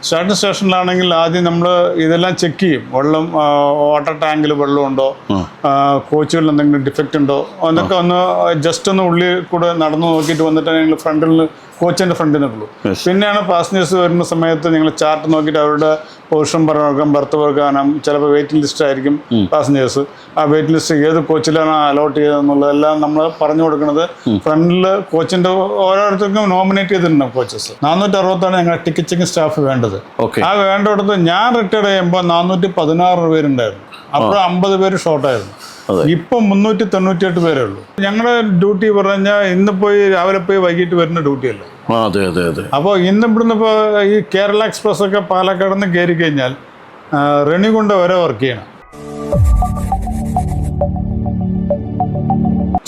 Starting സ്റ്റേഷനിലാണെങ്കിൽ ആദ്യം നമ്മൾ ഇതെല്ലാം ചെക്ക് ചെയ്യും. വെള്ളം, വാട്ടർ ടാങ്കിൽ വെള്ളമുണ്ടോ, കോച്ചുകളിൽ എന്തെങ്കിലും ഡിഫക്റ്റ് ഉണ്ടോ എന്നൊക്കെ ഒന്ന് ജസ്റ്റ് ഒന്ന് ഉള്ളിൽ കൂടെ നടന്നു നോക്കിയിട്ട് വന്നിട്ട് ഞങ്ങൾ ഫ്രണ്ടിൽ കോച്ചിൻ്റെ ഫ്രണ്ടിൽ നിൽക്കുള്ളൂ. പിന്നെയാണ് പാസഞ്ചേഴ്സ് വരുന്ന സമയത്ത് നിങ്ങൾ ചാർട്ട് നോക്കിയിട്ട് അവരുടെ പൊസിഷൻ പറഞ്ഞാൽ ബർത്ത് വെക്കാനും ചിലപ്പോൾ വെയിറ്റിംഗ് ലിസ്റ്റ് ആയിരിക്കും പാസഞ്ചേഴ്സ്. ആ വെയിറ്റ് ലിസ്റ്റ് ഏത് കോച്ചിലാണ് അലോട്ട് ചെയ്തതെന്നുള്ളതെല്ലാം നമ്മൾ പറഞ്ഞു കൊടുക്കുന്നത് ഫ്രണ്ടിൽ കോച്ചിൻ്റെ ഓരോരുത്തർക്കും നോമിനേറ്റ് ചെയ്തിട്ടുണ്ടാവും കോച്ചസ്. 460 ഞങ്ങളുടെ ടിക്കറ്റ് ചെക്കിംഗ് സ്റ്റാഫ് വേണ്ടത്. ആ വേണ്ടിടത്ത് ഞാൻ റിട്ടയർഡ് ചെയ്യുമ്പോൾ 416 പേരുണ്ടായിരുന്നു. അപ്പോൾ 50 പേര് ഷോർട്ടായിരുന്നു. ഇപ്പം 398 പേരേ ഉള്ളൂ. ഞങ്ങളുടെ ഡ്യൂട്ടി പറഞ്ഞാൽ ഇന്ന് പോയി രാവിലെ പോയി വൈകിട്ട് വരുന്ന ഡ്യൂട്ടിയല്ല. അപ്പോൾ ഇന്ന് ഇവിടുന്ന് ഇപ്പോൾ ഈ കേരള എക്സ്പ്രസ് ഒക്കെ പാലക്കാട് നിന്ന് കയറി കഴിഞ്ഞാൽ റെണിഗുണ്ട വരെ വർക്ക് ചെയ്യണം.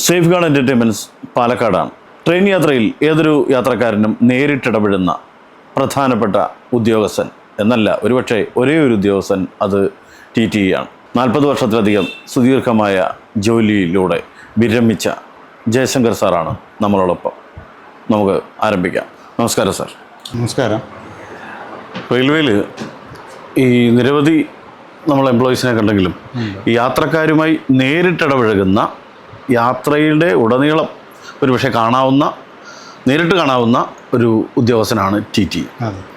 സേഫ് ഗാർഡ് എൻ്റർടൈൻമെൻറ്റ്സ് പാലക്കാടാണ്. ട്രെയിൻ യാത്രയിൽ ഏതൊരു യാത്രക്കാരനും നേരിട്ടിടപെടുന്ന പ്രധാനപ്പെട്ട ഉദ്യോഗസ്ഥൻ എന്നല്ല, ഒരുപക്ഷെ ഒരേ ഒരു ഉദ്യോഗസ്ഥൻ അത് TTE ആണ്. 40 വർഷത്തിലധികം സുദീർഘമായ ജോലിയിലൂടെ വിരമിച്ച ജയശങ്കർ സാറാണ് നമ്മളോടൊപ്പം. നമുക്ക് ആരംഭിക്കാം. നമസ്കാരം സാർ. നമസ്കാരം. റെയിൽവേയിൽ ഈ നിരവധി നമ്മൾ എംപ്ലോയീസിനെ കണ്ടെങ്കിലും ഈ യാത്രക്കാരുമായി നേരിട്ടിടപഴകുന്ന, യാത്രയുടെ ഉടനീളം ഒരുപക്ഷെ നേരിട്ട് കാണാവുന്ന ഒരു ഉദ്യോഗസ്ഥനാണ് TTE.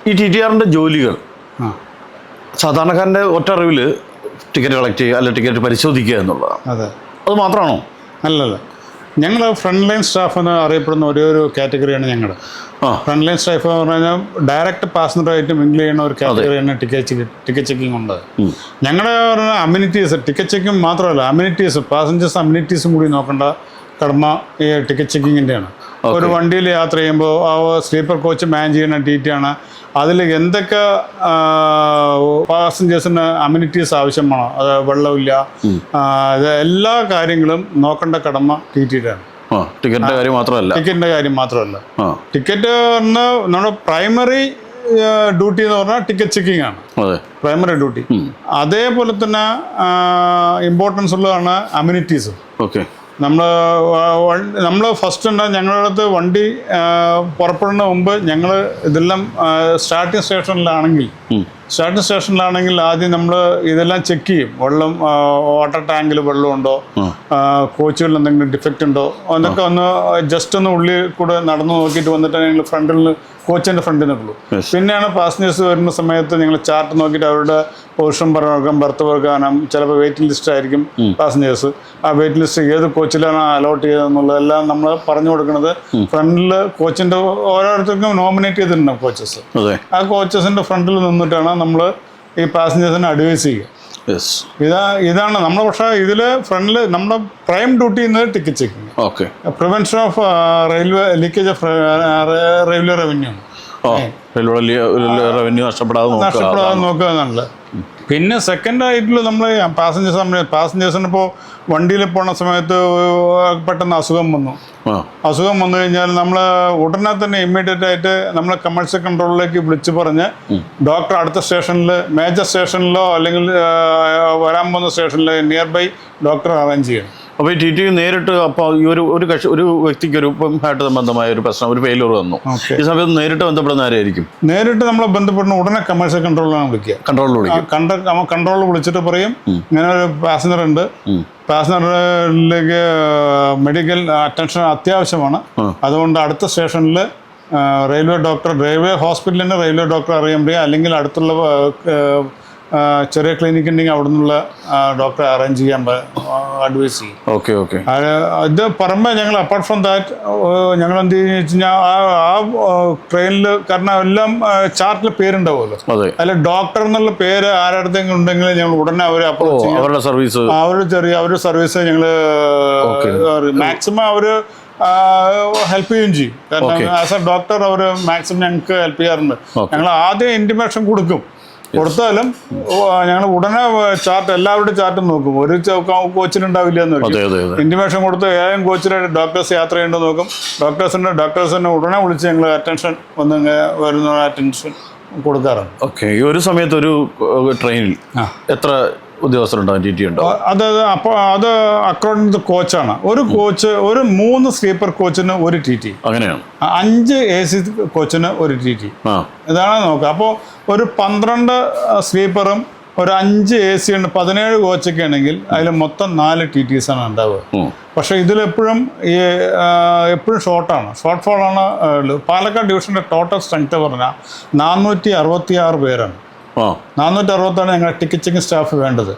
ഈ TTRൻ്റെ ജോലികൾ സാധാരണക്കാരൻ്റെ ഒറ്റ അറിവിൽ ടിക്കറ്റ് കളക്ട് ചെയ്യുക, അല്ലെങ്കിൽ ടിക്കറ്റ് പരിശോധിക്കുക എന്നുള്ളതാണ്. അത് മാത്രമാണോ? അല്ലല്ല, ഞങ്ങൾ ഫ്രണ്ട് ലൈൻ സ്റ്റാഫ് എന്ന് അറിയപ്പെടുന്ന ഒരു കാറ്റഗറിയാണ് ഞങ്ങളുടെ. ഫ്രണ്ട് ലൈൻ സ്റ്റാഫ് എന്ന് പറഞ്ഞാൽ ഡയറക്റ്റ് പാസഞ്ചറായിട്ട് മിങ്കിൾ ചെയ്യുന്ന ഒരു കാറ്റഗറിയാണ് ടിക്കറ്റ് ചെക്കിംഗ് ഉണ്ട്. ഞങ്ങളുടെ പറഞ്ഞാൽ അമ്യൂണിറ്റീസ്, ടിക്കറ്റ് ചെക്കിംഗ് മാത്രമല്ല, അമ്യൂണിറ്റീസ്, പാസഞ്ചേഴ്സ് അമ്യൂണിറ്റീസും കൂടി നോക്കേണ്ട കടമ ഈ ടിക്കറ്റ് ചെക്കിങ്ങിൻ്റെയാണ്. ഒരു വണ്ടിയിൽ യാത്ര ചെയ്യുമ്പോൾ ആ സ്ലീപ്പർ കോച്ച് മാൻ ചെയ്യുന്ന TTE ആണ്. അതിൽ എന്തൊക്കെ പാസഞ്ചേഴ്സിന് അമ്യൂണിറ്റീസ് ആവശ്യമാണോ, അത് വെള്ളമില്ല, എല്ലാ കാര്യങ്ങളും നോക്കേണ്ട കടമ TTEയുടെ ആണ്. ടിക്കറ്റിൻ്റെ കാര്യം മാത്രമല്ല. ടിക്കറ്റ് നമ്മുടെ പ്രൈമറി ഡ്യൂട്ടി എന്ന് പറഞ്ഞാൽ ടിക്കറ്റ് ചെക്കിംഗ് ആണ്, പ്രൈമറി ഡ്യൂട്ടി. അതേപോലെ തന്നെ ഇമ്പോർട്ടൻസ് ഉള്ളതാണ് അമ്യൂണിറ്റീസ്. നമ്മൾ ഫസ്റ്റ് ഉണ്ടാകും ഞങ്ങളുടെ അടുത്ത് വണ്ടി പുറപ്പെടുന്ന മുമ്പ് ഞങ്ങൾ ഇതെല്ലാം സ്റ്റാർട്ടിംഗ് സ്റ്റേഷനിലാണെങ്കിൽ ആദ്യം നമ്മൾ ഇതെല്ലാം ചെക്ക് ചെയ്യും. വെള്ളം, വാട്ടർ ടാങ്കിൽ വെള്ളമുണ്ടോ, കോച്ചുകളിൽ എന്തെങ്കിലും ഡിഫക്റ്റ് ഉണ്ടോ എന്നൊക്കെ ഒന്ന് ജസ്റ്റ് ഒന്ന് ഉള്ളിൽ കൂടെ നടന്നു നോക്കിയിട്ട് വന്നിട്ട് ഞങ്ങൾ കോച്ചിൻ്റെ ഫ്രണ്ടിൽ നിൽക്കുള്ളൂ. പിന്നെയാണ് പാസഞ്ചേഴ്സ് വരുന്ന സമയത്ത് ഞങ്ങൾ ചാർട്ട് നോക്കിയിട്ട് അവരുടെ പൊസിഷൻ പറഞ്ഞാൽ ബർത്ത് വെക്കാനും ചിലപ്പോൾ വെയിറ്റിംഗ് ലിസ്റ്റ് ആയിരിക്കും പാസഞ്ചേഴ്സ്. ആ വെയിറ്റ് ലിസ്റ്റ് ഏത് കോച്ചിലാണ് അലോട്ട് ചെയ്തതെന്നുള്ളതെല്ലാം നമ്മൾ പറഞ്ഞു കൊടുക്കുന്നത് ഫ്രണ്ടിൽ കോച്ചിൻ്റെ ഓരോരുത്തർക്കും നോമിനേറ്റ് ചെയ്തിട്ടുണ്ടാവും കോച്ചസ്. ആ കോച്ചസിൻ്റെ ഫ്രണ്ടിൽ നിന്നിട്ടാണ് നമ്മൾ ഈ പാസഞ്ചേഴ്സിനെ അഡ്വൈസ് ചെയ്യുക. ഇതാണ് നമ്മൾ. പക്ഷേ ഇതിൽ ഫ്രണ്ടിൽ നമ്മുടെ പ്രൈം ഡ്യൂട്ടി എന്നത് ticket checking, prevention of railway leakage of railway revenue നഷ്ടപ്പെടാതെ നോക്കുക എന്നുള്ളത്. പിന്നെ സെക്കൻഡ് ആയിട്ടുള്ള നമ്മൾ പാസഞ്ചേഴ്സിന് ഇപ്പോൾ വണ്ടിയിൽ പോണ സമയത്ത് പെട്ടെന്ന് അസുഖം വന്നു കഴിഞ്ഞാൽ നമ്മൾ ഉടനെ തന്നെ ഇമ്മീഡിയറ്റ് ആയിട്ട് നമ്മൾ കമേഴ്ഷ്യൽ കൺട്രോളിലേക്ക് വിളിച്ച് പറഞ്ഞ് ഡോക്ടർ അടുത്ത സ്റ്റേഷനിൽ, മേജർ സ്റ്റേഷനിലോ അല്ലെങ്കിൽ വരാൻ പോകുന്ന സ്റ്റേഷനിൽ നിയർ ബൈ ഡോക്ടർ അറേഞ്ച് ചെയ്യണം. അപ്പോൾ ഈ TTE നേരിട്ട് അപ്പോൾ ഈ ഒരു വ്യക്തിക്ക് ഒരു ഹാർട്ട് സംബന്ധമായ ഒരു പ്രശ്നം, ഒരു ഫെയിലൂർ വന്നു, ഈ സമയത്ത് നേരിട്ട് ബന്ധപ്പെടുന്ന ആരായിരിക്കും? നേരിട്ട് നമ്മൾ ബന്ധപ്പെടുന്ന ഉടനെ കമേഴ്ഷ്യൽ കൺട്രോളിലാണ് വിളിക്കുക. കൺട്രോളിൽ വിളിച്ചിട്ട് പറയും ഇങ്ങനെ ഒരു പാസഞ്ചർ ഉണ്ട്, പാസഞ്ചറിലേക്ക് മെഡിക്കൽ അറ്റൻഷൻ അത്യാവശ്യമാണ്, അതുകൊണ്ട് അടുത്ത സ്റ്റേഷനിൽ റെയിൽവേ ഹോസ്പിറ്റലിൻ്റെ റെയിൽവേ ഡോക്ടറെ അറിയാൻ പറ്റുക, അല്ലെങ്കിൽ അടുത്തുള്ള ചെറിയ ക്ലിനിക് ഉണ്ടെങ്കിൽ അവിടെ നിന്നുള്ള ഡോക്ടറെ അറേഞ്ച് ചെയ്യാൻ അഡ്വൈസ് ചെയ്യും. ഇത് പുറമെ ഞങ്ങൾ അപ്പാർട്ട് ഫ്രം ദാറ്റ് ഞങ്ങൾ എന്ത് ചെയ്യുന്ന വെച്ച് കഴിഞ്ഞാൽ ആ ട്രെയിനിൽ, കാരണം എല്ലാം ചാർട്ടിൽ പേരുണ്ടാവുമല്ലോ, അതിൽ ഡോക്ടർ എന്നുള്ള പേര് ആരടുത്തെങ്കിലും ഉണ്ടെങ്കിൽ ഞങ്ങൾ ഉടനെ അവരെ അപ്രോച്ച് ചെയ്യും. അവരുടെ സർവീസ് ഞങ്ങൾ മാക്സിമം അവർ ഹെൽപ്പ് ചെയ്യുകയും ചെയ്യും. കാരണം ആസ് എ ഡോക്ടർ അവർ മാക്സിമം ഞങ്ങൾക്ക് ഹെൽപ്പ് ചെയ്യാറുണ്ട്. ഞങ്ങൾ ആദ്യം ഇൻറ്റിമേഷൻ കൊടുത്താലും ഞങ്ങൾ ഉടനെ ചാർട്ട്, എല്ലാവരുടെയും ചാർട്ടും നോക്കും. ഒരു കോച്ചിനുണ്ടാവില്ല എന്ന് പറയും. ഇന്റിമേഷൻ കൊടുത്ത് ഏതെങ്കിലും കോച്ചിലെ ഡോക്ടേഴ്സ് യാത്ര ചെയ്യേണ്ടോ നോക്കും. ഡോക്ടേഴ്സിനെ ഉടനെ വിളിച്ച് ഞങ്ങൾ അറ്റൻഷൻ വരുന്ന അറ്റൻഷൻ കൊടുക്കാറുണ്ട്. ഈ ഒരു സമയത്ത് ഒരു ട്രെയിനിൽ എത്ര ഉദ്യോഗസ്ഥരുണ്ടാവും, ടി ടി ഉണ്ടോ? അത് അപ്പോൾ അത് അക്കോർഡിംഗ് ടു കോച്ചാണ്. ഒരു കോച്ച്, ഒരു 3 സ്ലീപ്പർ കോച്ചിന് ഒരു ടി ടി, അങ്ങനെയാണ്. 5 AC കോച്ചിന് ഒരു ടി ടി, ഇതാണ് നോക്കുക. അപ്പോൾ ഒരു 12 സ്ലീപ്പറും ഒരു 5 AC ഉണ്ട്, 17 കോച്ചൊക്കെ ആണെങ്കിൽ അതിൽ മൊത്തം 4 TTs ആണ് ഉണ്ടാവുക. പക്ഷേ ഇതിലെപ്പോഴും എപ്പോഴും ഷോർട്ട് ഫോളാണ്. പാലക്കാട് ഡിവിഷൻ്റെ ടോട്ടൽ സ്ട്രെങ്ത് പറഞ്ഞാൽ 466 പേരാണ്. 466 ഞങ്ങളുടെ ടിക്കറ്റിംഗ് സ്റ്റാഫ് വേണ്ടത്.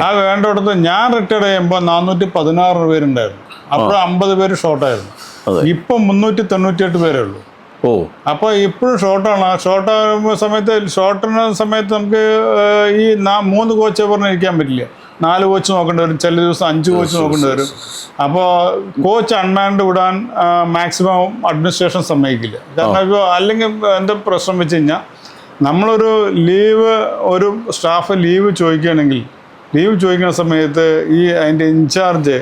ആ വേണ്ടിടത്ത് ഞാൻ റിട്ടയർഡ് ചെയ്യുമ്പോൾ 416 പേരുണ്ടായിരുന്നു. അപ്പോൾ 50 പേര് ഷോർട്ടായിരുന്നു. ഇപ്പം 398 പേരേ ഉള്ളൂ. അപ്പോൾ ഇപ്പോഴും ഷോർട്ടാകുന്ന സമയത്ത് നമുക്ക് ഈ 3 കോച്ച് പറഞ്ഞിരിക്കാൻ പറ്റില്ല. 4 കോച്ച് നോക്കേണ്ടി വരും, ചില ദിവസം 5 കോച്ച് നോക്കേണ്ടി വരും. അപ്പോൾ കോച്ച് അൺമാൻഡ് വിടാൻ മാക്സിമം അഡ്മിനിസ്ട്രേഷൻ സമ്മതിക്കില്ല. കാരണം ഇപ്പോൾ അല്ലെങ്കിൽ എന്താ പ്രശ്നം വെച്ച് കഴിഞ്ഞാൽ, നമ്മളൊരു ഒരു സ്റ്റാഫ് ലീവ് ചോദിക്കുന്ന സമയത്ത് അതിൻ്റെ in charge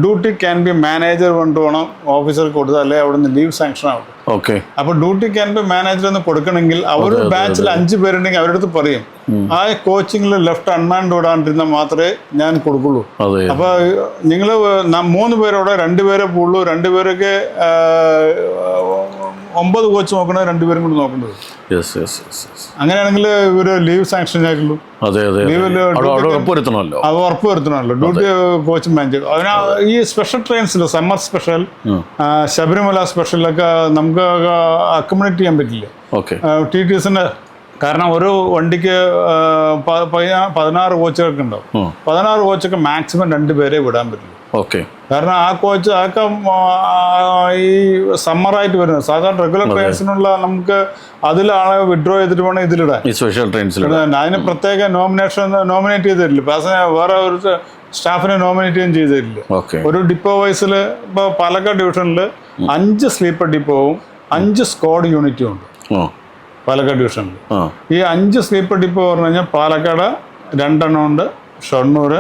duty can be manager കൊണ്ടുപോകണം ഓഫീസർക്ക് കൊടുത്താൽ അല്ലെ അവിടെ നിന്ന് ലീവ് സാങ്ഷൻ ആവും. അപ്പോൾ ഡ്യൂട്ടി ക്യാൻ ബി മാനേജർ എന്ന് കൊടുക്കണമെങ്കിൽ അവർ ബാച്ചിൽ 5 പേരുണ്ടെങ്കിൽ അവരുടെ അടുത്ത് പറയും ആ കോച്ചിങ്ങിൽ ലെഫ്റ്റ് അൺമാൻഡ് വിടാണ്ടിരുന്നാൽ മാത്രമേ ഞാൻ കൊടുക്കുള്ളൂ. അപ്പോൾ നിങ്ങൾ 3 പേരോടെ 2 പേരെ പോകുള്ളൂ, 2 പേരൊക്കെ 9 കോച്ച് നോക്കണത് 2 പേരും കൂടി നോക്കേണ്ടത്. അങ്ങനെയാണെങ്കിൽ ഇവര് ലീവ് സാങ്ഷൻ ആയിട്ടുള്ളൂ. അത് ഉറപ്പുവരുത്തണമല്ലോ ഡ്യൂട്ടി കോച്ച് മാനേജർ. ഈ സ്പെഷ്യൽ ട്രെയിൻസിൽ സമ്മർ സ്പെഷ്യൽ, ശബരിമല സ്പെഷ്യലൊക്കെ നമുക്ക് അക്കോമഡേറ്റ് ചെയ്യാൻ പറ്റില്ല TTSന്റെ. കാരണം ഒരു വണ്ടിക്ക് 16 കോച്ചുകൾക്ക് ഉണ്ടാവും. 16 കോച്ചൊക്കെ മാക്സിമം 2 പേരെ വിടാൻ പറ്റില്ല. കാരണം ആ കോച്ച് അതൊക്കെ ഈ സമ്മറായിട്ട് വരുന്നത്. സാധാരണ റെഗുലർ ട്രെയിൻസിനുള്ള നമുക്ക് അതിലാളെ വിഡ്രോ ചെയ്തിട്ട് വേണം ഇതിലിടാൻ. സ്പെഷ്യൽ ട്രെയിൻസിൽ അതിന് പ്രത്യേക നോമിനേറ്റ് ചെയ്ത് തരില്ല. വേറെ ഒരു സ്റ്റാഫിനെ നോമിനേറ്റ് ചെയ്ത് തരില്ല. ഒരു ഡിപ്പോ വൈസിൽ ഇപ്പോൾ പാലക്കാട് ഡിവിഷനിൽ 5 സ്ലീപ്പർ ഡിപ്പോവും 5 സ്ക്വാഡ് യൂണിറ്റും ഉണ്ട് പാലക്കാട് ഡിവിഷനിൽ. ഈ 5 സ്ലീപ്പർ ഡിപ്പോ പറഞ്ഞു കഴിഞ്ഞാൽ പാലക്കാട് 2 ഉണ്ട്, ഷൊർണൂർ,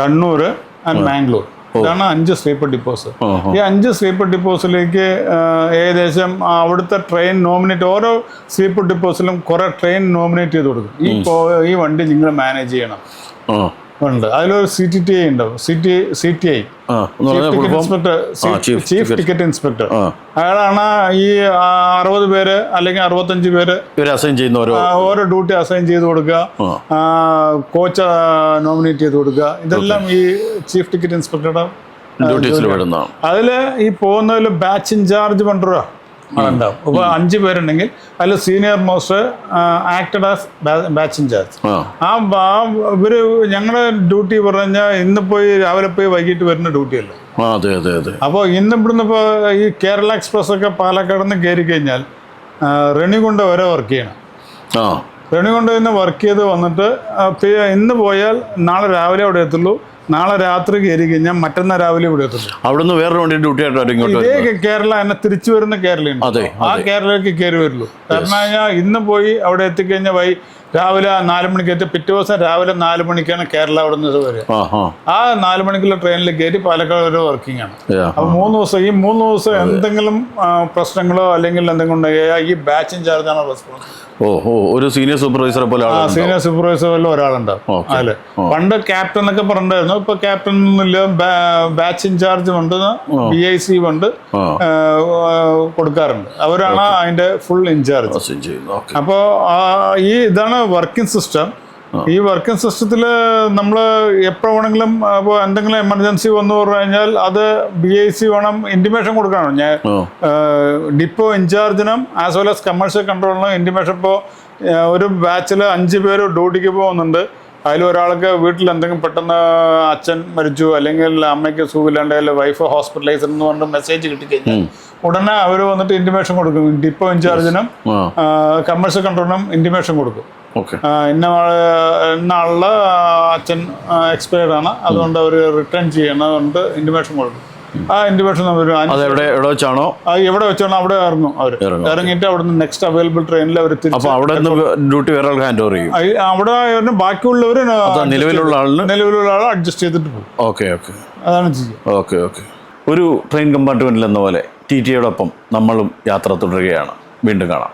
കണ്ണൂർ ആൻഡ് മാംഗ്ലൂർ. ഇതാണ് 5 സ്ലീപ്പർ ഡിപ്പോസ്. ഈ 5 സ്ലീപ്പർ ഡിപ്പോസിലേക്ക് ഏകദേശം അവിടുത്തെ ട്രെയിൻ നോമിനേറ്റ്, ഓരോ സ്ലീപ്പർ ഡിപ്പോസിലും കുറെ ട്രെയിൻ നോമിനേറ്റ് ചെയ്ത് കൊടുക്കും. ഈ വണ്ടി നിങ്ങൾ മാനേജ് ചെയ്യണം ഉണ്ട്. അതിലൊരു CTI ഉണ്ടാവും, CTI ചീഫ് ടിക്കറ്റ് ഇൻസ്പെക്ടർ. അയാളാണ് ഈ 60 പേര് അല്ലെങ്കിൽ 65 പേര് ഓരോ ഡ്യൂട്ടി അസൈൻ ചെയ്ത് കൊടുക്കുക, കോച്ച് നോമിനേറ്റ് ചെയ്ത് കൊടുക്കുക. ഇതെല്ലാം ഈ ചീഫ് ടിക്കറ്റ് ഇൻസ്പെക്ടറുടെ. അതില് ഈ പോകുന്നതിൽ ബാച്ച് ഇൻചാർജ് കൊണ്ടുവരിക ഉണ്ടാവും. അപ്പോൾ 5 പേരുണ്ടെങ്കിൽ അതിൽ senior most acted as batch in charge. ഇവര് ഞങ്ങളുടെ ഡ്യൂട്ടി പറഞ്ഞാൽ രാവിലെ പോയി വൈകിട്ട് വരുന്ന ഡ്യൂട്ടിയല്ല. അപ്പോൾ ഇവിടുന്ന് ഇപ്പോൾ ഈ കേരള എക്സ്പ്രസ് ഒക്കെ പാലക്കാട് നിന്ന് കയറി കഴിഞ്ഞാൽ റെണിഗുണ്ട വരെ വർക്ക് ചെയ്യണം. റെണിഗുണ്ട നിന്ന് വർക്ക് ചെയ്ത് വന്നിട്ട് ഇന്ന് പോയാൽ നാളെ രാവിലെ അവിടെ എത്തുള്ളൂ. നാളെ രാത്രി കയറി കഴിഞ്ഞാൽ മറ്റന്നാൾ രാവിലെ ഇവിടെ എത്തുള്ളൂ. അവിടുന്ന് വേറെ വണ്ടി ഡ്യൂട്ടി ആയിട്ട് കേരള എന്നെ തിരിച്ചു വരുന്ന കേരളയുണ്ട്. ആ കേരളയിലേക്ക് കയറി വരുള്ളൂ. കാരണം ഇന്ന് പോയി അവിടെ എത്തിക്കഴിഞ്ഞാൽ രാവിലെ 4 മണിക്ക് എത്തി, പിറ്റേ ദിവസം രാവിലെ 4 മണിക്കാണ് കേരള അവിടെ നിന്ന് വരിക. ആ 4 മണിക്കുള്ള ട്രെയിനിൽ കയറി പാലക്കാട് ഒരു വർക്കിംഗ് ആണ്. അപ്പൊ 3 ദിവസം ഈ 3 ദിവസം എന്തെങ്കിലും പ്രശ്നങ്ങളോ അല്ലെങ്കിൽ എന്തെങ്കിലും ഉണ്ടെങ്കിൽ ഈ ബാച്ച് ഇൻചാർജാണ് റെസ്പോൺസിബിൾ. ഒരു സീനിയർ സൂപ്പർവൈസറെ പോലെ ഒരാളുണ്ടാവും. അല്ലെ പണ്ട് ക്യാപ്റ്റൻ എന്നൊക്കെ പറഞ്ഞിട്ടായിരുന്നു. ഇപ്പൊ ക്യാപ്റ്റൻ ഒന്നുമില്ല, ബാച്ച് ഇൻചാർജ് ഉണ്ട്, BIC ഉണ്ട്, കൊടുക്കാറുണ്ട്. അവരാണ് അതിന്റെ ഫുൾ ഇൻചാർജ്. അപ്പോൾ ഇതാണ് വർക്കിംഗ് സിസ്റ്റം. ഈ വർക്കിംഗ് സിസ്റ്റത്തിൽ നമ്മൾ എപ്പോൾ വേണമെങ്കിലും ഇപ്പോൾ എന്തെങ്കിലും എമർജൻസി വന്നു പറഞ്ഞു കഴിഞ്ഞാൽ അത് BIC വേണം ഇൻറ്റിമേഷൻ കൊടുക്കണം. ഞാൻ ഡിപ്പോ ഇൻചാർജിനും ആസ് വെൽ ആസ് കമേഴ്ഷ്യൽ കൺട്രോളിനും ഇൻറ്റിമേഷൻ. ഇപ്പോൾ ഒരു ബാച്ചിൽ 5 പേര് ഡ്യൂട്ടിക്ക് പോകുന്നുണ്ട്. അതിലൊരാൾക്ക് വീട്ടിൽ എന്തെങ്കിലും പെട്ടെന്ന് അച്ഛൻ മരിച്ചു അല്ലെങ്കിൽ അമ്മയ്ക്ക് സുഖമില്ലാണ്ട് അല്ലെങ്കിൽ വൈഫ് ഹോസ്പിറ്റലൈസ് എന്ന് പറഞ്ഞിട്ട് മെസ്സേജ് കിട്ടിക്കഴിഞ്ഞാൽ ഉടനെ അവർ വന്നിട്ട് ഇൻറ്റിമേഷൻ കൊടുക്കും. ഡിപ്പോ ഇൻചാർജിനും കമേഴ്ഷ്യൽ കൺട്രോളിനും ഇൻറ്റിമേഷൻ കൊടുക്കും. ഇന്ന ആളുടെ അച്ഛൻ എക്സ്പയർഡ് ആണ്, അതുകൊണ്ട് അവർ റിട്ടേൺ ചെയ്യണതുകൊണ്ട് ഇൻറ്റിമേഷൻ കൊടുക്കും. ആ ഇൻറ്റിമേഷൻ എവിടെ വെച്ചാണോ അവിടെ ഇറങ്ങും. അവർ ഇറങ്ങിയിട്ട് അവിടുന്ന് നെക്സ്റ്റ് അവൈലബിൾ ട്രെയിനിൽ അവർ ഡ്യൂട്ടി വേറെ ഹാൻഡ് ഓവർ ചെയ്യും. അവിടെ ബാക്കിയുള്ളവർ നിലവിലുള്ള ആൾ അഡ്ജസ്റ്റ് ചെയ്തിട്ട് പോകും. അതാണ് ചെയ്യുക. ഒരു ട്രെയിൻ കമ്പാർട്ട്മെന്റിൽ എന്ന പോലെ TTയോടൊപ്പം നമ്മളും യാത്ര തുടരുകയാണ്. വീണ്ടും കാണാം.